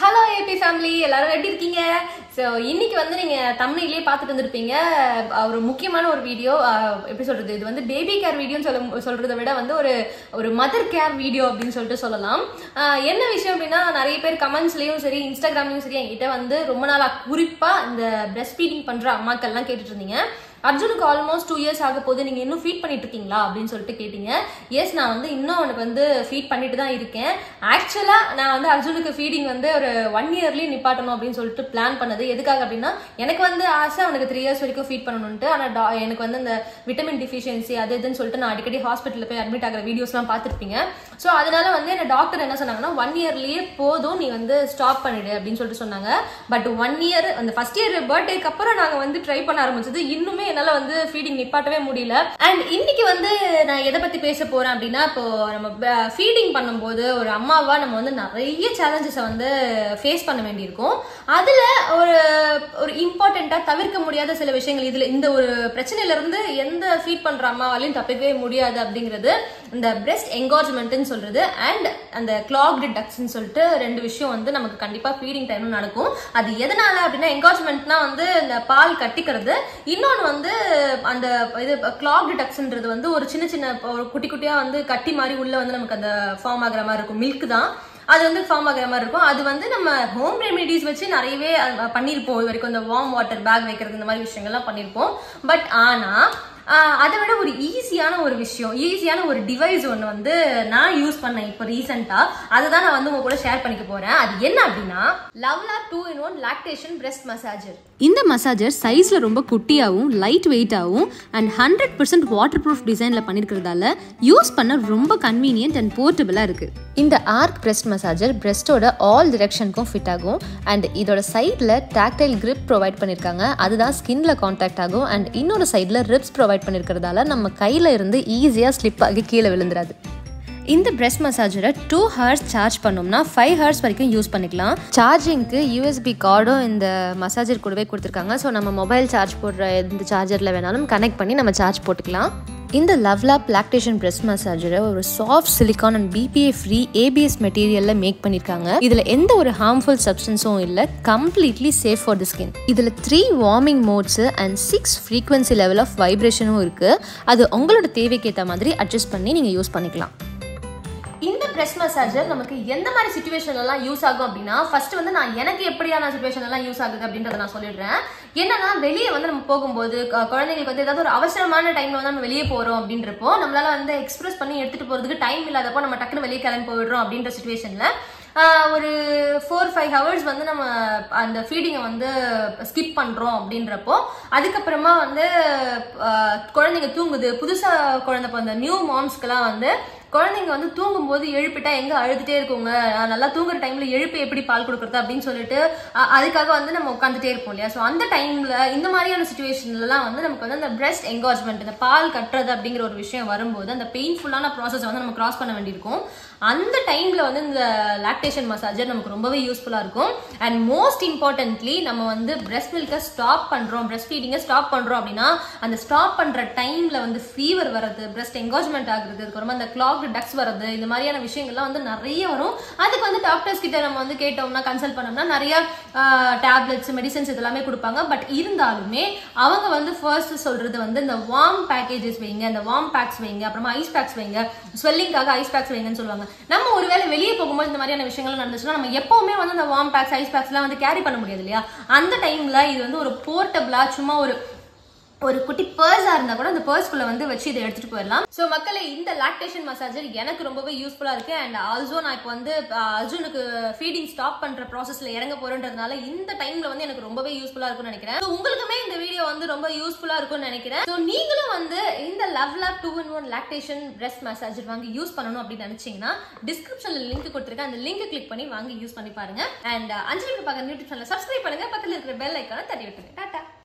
Hello AB family, எல்லாரும் எப்படி இருக்கீங்க? ஸோ இன்னைக்கு வந்து நீங்க தமிழ்லயே பார்த்துட்டு வந்திருப்பீங்க. ஒரு முக்கியமான ஒரு வீடியோ. எப்படி சொல்றது, இது வந்து பேபி கேர் வீடியோன்னு சொல்றதை விட வந்து ஒரு மதர் கேர் வீடியோ அப்படின்னு சொல்லிட்டு சொல்லலாம். என்ன விஷயம் அப்படின்னா, நிறைய பேர் கமெண்ட்ஸ்லயும் சரி இன்ஸ்டாகிராம்லயும் சரி என்கிட்ட வந்து ரொம்ப நாளா குறிப்பா இந்த பிரஸ்ட் ஃபீடிங் பண்ற அம்மாக்கள்லாம் கேட்டுட்டு இருந்தீங்க. அர்ஜுனுக்கு ஆல்மோஸ்ட் 2 years ஆக போது, நீங்க இன்னும் ஃபீட் பண்ணிட்டு இருக்கீங்களா அப்படின்னு சொல்லிட்டு கேட்டீங்க. எஸ், நான் வந்து இன்னும் அவனுக்கு வந்து ஃபீட் பண்ணிட்டு தான் இருக்கேன். ஆக்சுவலா நான் வந்து அர்ஜுனுக்கு ஃபீடிங் வந்து ஒரு 1 yearலயே நிப்பாட்டணும் அப்படின்னு சொல்லிட்டு பிளான் பண்ணது. எதுக்காக அப்படின்னா, எனக்கு வந்து ஆசை அவனுக்கு 3 years வரைக்கும் ஃபீட் பண்ணணும்ட்டு. ஆனா எனக்கு வந்து இந்த விட்டமின் டிஃபிஷியன்சி அது இதுன்னு சொல்லிட்டு நான் அடிக்கடி ஹாஸ்பிட்டலில் போய் அட்மிட் ஆகிற வீடியோஸ்லாம் பார்த்துருப்பீங்க. ஸோ அதனால வந்து என்ன டாக்டர் என்ன சொன்னாங்கன்னா, 1 yearலயே போதும், நீ வந்து ஸ்டாப் பண்ணிடு அப்படின்னு சொல்லிட்டு சொன்னாங்க. பட் 1 year அந்த ஃபர்ஸ்ட் இயர் பர்த்டேக்கு அப்புறம் நாங்க வந்து ட்ரை பண்ண ஆரம்பிச்சது. இன்னுமே என்னால வந்து ஃபீடிங் நிப்பாட்டவே முடியல. அண்ட் இன்னைக்கு வந்து நான் எதை பத்தி பேச போறேன் அப்படின்னா, இப்போ நம்ம ஃபீடிங் பண்ணும்போது ஒரு அம்மாவா நம்ம வந்து நிறைய சேலஞ்சஸை வந்து ஃபேஸ் பண்ண வேண்டியிருக்கும். அதுல ஒரு இம்பார்ட்டண்டா தவிர்க்க முடியாத சில விஷயங்கள், இதுல இந்த ஒரு பிரச்சனையில இருந்து எந்த ஃபீட் பண்ற அம்மாவாலையும் தப்பிக்கவே முடியாது அப்படிங்கிறது இந்த பிரெஸ்ட் என்கார்ஜ்மெண்ட்னு சொல்றது அண்ட் அந்த கிளாக்டு டக்ஸ்ன்னு சொல்லிட்டு 2 விஷயம் வந்து நமக்கு கண்டிப்பா ஃபீடிங் டைம்ல நடக்கும். அது எதனால அப்படின்னா, என்கார்ஜ்மெண்ட்னா வந்து இந்த பால் கட்டிக்கிறது, இன்னொன்னு வந்து அந்த இது கிளாக்டு டக்ஸ்ன்றது வந்து ஒரு சின்ன சின்ன ஒரு குட்டி குட்டியா வந்து கட்டி மாதிரி உள்ள வந்து நமக்கு அந்த ஃபார்ம் ஆகிற மாதிரி இருக்கும். மில்க் தான் அது வந்து ஃபார்ம் ஆகிற மாதிரி இருக்கும். அது வந்து நம்ம ஹோம் ரெமிடிஸ் வச்சு நிறையவே பண்ணியிருப்போம். இது வரைக்கும் இந்த வார்ம் வாட்டர் பேக் வைக்கிறது, இந்த மாதிரி விஷயங்கள்லாம் பண்ணியிருப்போம். பட் ஆனா அதை விட ஒரு ஈஸியான ஒரு விஷயம், ஈஸியான ஒரு டிவைஸ் ஒன்று வந்து நான் யூஸ் பண்ணேன் இப்போ ரீசெண்டா. அதுதான் நான் வந்து உங்க கூட ஷேர் பண்ணிக்க போறேன். அது என்ன அப்படின்னா, Lovelab 2-in-1 lactation breast massager. இந்த மசாஜர் சைஸ்ல ரொம்ப குட்டியாகவும் லைட் வெயிட்டாகவும் அண்ட் 100% வாட்டர் ப்ரூஃப் டிசைன்ல பண்ணிருக்கிறதால யூஸ் பண்ண ரொம்ப கன்வீனியன்ட் அண்ட் போர்ட்டபிளா இருக்கு. இந்த ஆர்க் பிரெஸ்ட் மசாஜர் பிரெஸ்டோட ஆல் டிரெக்ஷனுக்கும் ஃபிட் ஆகும். அண்ட் இதோட சைட்ல டாக்டைல் கிரிப் ப்ரொவைட் பண்ணிருக்காங்க. அதுதான் ஸ்கின்ல கான்டாக்ட் ஆகும். அண்ட் இன்னொரு சைட்ல ரிப்ஸ் ப்ரொவைட் பண்ணிருக்கிறதால நம்ம கையில இருந்து ஈஸியா ஸ்லிப் ஆகி கீழே விழுந்துராது. இந்த பிரெஸ்ட் மசாஜரை 2 hours சார்ஜ் பண்ணோம்னா 5 hours வரைக்கும் யூஸ் பண்ணிக்கலாம். சார்ஜிங்க்கு USB கார்டும் இந்த மசாஜர் கூடவே கொடுத்துருக்காங்க. ஸோ நம்ம மொபைல் சார்ஜ் போடுற எந்த சார்ஜரில் வேணாலும் கனெக்ட் பண்ணி நம்ம சார்ஜ் போட்டுக்கலாம். இந்த லவ்லாப் லாக்டேஷன் பிரெஸ்ட் மசாஜரை ஒரு soft silicone and BPA free ABS மெட்டீரியல்ல மேக் பண்ணிருக்காங்க. இதுல எந்த ஒரு ஹார்ம்ஃபுல் சப்ஸ்டன்ஸும் இல்ல. Completely safe for the skin. இதுல 3 warming modes and 6 frequency level of வைப்ரேஷனும் இருக்கு. அது உங்களோட தேவைக்கு ஏற்ற மாதிரி அட்ஜஸ்ட் பண்ணி நீங்க யூஸ் பண்ணிக்கலாம். இந்த பிரெஸ்ட் மசாஜர் நமக்கு எந்த மாதிரி சிச்சுவேஷன்ல எல்லாம் யூஸ் ஆகும் அப்படின்னா, ஃபர்ஸ்ட் வந்து நான் எனக்கு எப்படியான சிச்சுவேஷன் எல்லாம் யூஸ் ஆகுது அப்படின்றத நான் சொல்லிடுறேன். என்னன்னா, வெளியே வந்து நம்ம போகும்போது குழந்தைங்களுக்கு வந்து ஏதாவது ஒரு அவசரமான டைம்ல வந்து நம்ம வெளியே போறோம் அப்படின்றப்போ, நம்மளால வந்து எக்ஸ்பிரஸ் பண்ணி எடுத்துட்டு போறதுக்கு டைம் இல்லாதப்போ நம்ம டக்குன்னு வெளியே கிளம்பி போயிடுறோம் அப்படின்ற சிச்சுவேஷன்ல ஒரு 4-5 hours வந்து நம்ம அந்த ஃபீடிங்கை வந்து ஸ்கிப் பண்றோம் அப்படின்றப்போ, அதுக்கப்புறமா வந்து குழந்தைங்க தூங்குது, புதுசா குழந்தை பிறந்த நியூ மாம்ஸ்க்கெல்லாம் வந்து குழந்தைங்க வந்து தூங்கும் போது எழுப்பிட்டா எங்க அழுதுட்டே இருக்குங்க, நல்லா தூங்குற டைம்ல எழுப்பி எப்படி பால் கொடுக்கறது அப்படின்னு சொல்லிட்டு அதுக்காக வந்து நம்ம உட்காந்துட்டே இருப்போம் இல்லையா. ஸோ அந்த டைம்ல இந்த மாதிரியான சிச்சுவேஷன்லாம் வந்து நமக்கு வந்து அந்த பிரெஸ்ட் என்கார்ஜ்மெண்ட், இந்த பால் கட்டுறது அப்படிங்கிற ஒரு விஷயம் வரும்போது அந்த பெயின்ஃபுல்லான ப்ராசஸ் வந்து நம்ம கிராஸ் பண்ண வேண்டியிருக்கும். அந்த டைம்ல வந்து இந்த லாக்டேஷன் மசாஜர் நமக்கு ரொம்பவே யூஸ்ஃபுல்லா இருக்கும். அண்ட் மோஸ்ட் இம்பார்ட்டன்ட்லி, நம்ம வந்து பிரெஸ்ட் மில்கை ஸ்டாப் பண்றோம், பிரெஸ்ட் ஃபீடிங்கை ஸ்டாப் பண்றோம் அப்படின்னா, அந்த ஸ்டாப் பண்ற டைம்ல வந்து ஃபீவர் வர்றது, பிரெஸ்ட் என்கார்ஜ்மெண்ட் ஆகுறது, அதுக்கப்புறமா அந்த கிளாக் டக்ஸ் வரது, இந்த மாதிரியான விஷயங்கள்லாம் வந்து நிறைய வரும். அதுக்கு வந்து டாக்டர்ஸ் கிட்ட நம்ம வந்து கேட்டோம்னா, கன்சல்ட் பண்ணோம்னா நிறைய டேப்லெட்ஸ், மெடிசன்ஸ் இதெல்லாமே கொடுப்பாங்க. பட் இருந்தாலுமே அவங்க வந்து ஃபர்ஸ்ட் சொல்றது வந்து இந்த வார்ம் பேக்கேஜஸ் வைங்க, இந்த வார்ம் பேக்ஸ் வைங்க, அப்புறமா ஐஸ் பேக்ஸ் வைங்க, ஸ்வெல்லிங்காக ஐஸ் பேக்ஸ் வைங்கன்னு சொல்லுவாங்க. நம்ம ஒருவேளை வெளியே போகும்போது இந்த மாதிரியான விஷயங்கள் நடந்துச்சுன்னா, நம்ம எப்பவுமே வந்து இந்த வார்ம் பேக்ஸ், ஐஸ் பேக்ஸ் எல்லாம் வந்து கேரி பண்ண முடியாது இல்லையா. அந்த டைம்ல இது வந்து ஒரு போர்ட்டபிளா சும்மா ஒரு குட்டி பர்ஸா இருந்தா கூட அந்த பர்ஸ்குள்ள வந்து வச்சு இதை எடுத்துட்டு போயிடலாம். சோ மக்களே, இந்த லாக்டேஷன் மசாஜர் எனக்கு ரொம்பவே யூஸ்ஃபுல்லா இருக்கு. அண்ட் ஆல்சோ நான் இப்போ வந்து அர்ஜுனுக்கு ஃபீடிங் ஸ்டாப் பண்ற ப்ராசஸ்ல இறங்க போறேன்றதுனால இந்த டைம்ல வந்து எனக்கு ரொம்பவே யூஸ்ஃபுல்லா இருக்கும்னு நினைக்கிறேன். உங்களுக்குமே இந்த வீடியோ வந்து ரொம்ப யூஸ்ஃபுல்லா இருக்கும்னு நினைக்கிறேன். ஸோ நீங்களும் வந்து இந்த Lovelab 2-in-1 lactation breast massager வாங்கி யூஸ் பண்ணணும் அப்படின்னு நினைச்சீங்கன்னா, டிஸ்கிரிப்ஷன்ல லிங்க் கொடுத்துருக்கேன், அந்த லிங்க் கிளிக் பண்ணி வாங்கி யூஸ் பண்ணி பாருங்க. அண்ட் அஞ்சலி பார்க்க யூடியூப் சேனல் சப்ஸ்கிரைப் பண்ணுங்க, பக்கத்துல இருக்கிற பெல் ஐக்கானை தட்டி விட்டுருங்க. டாடா.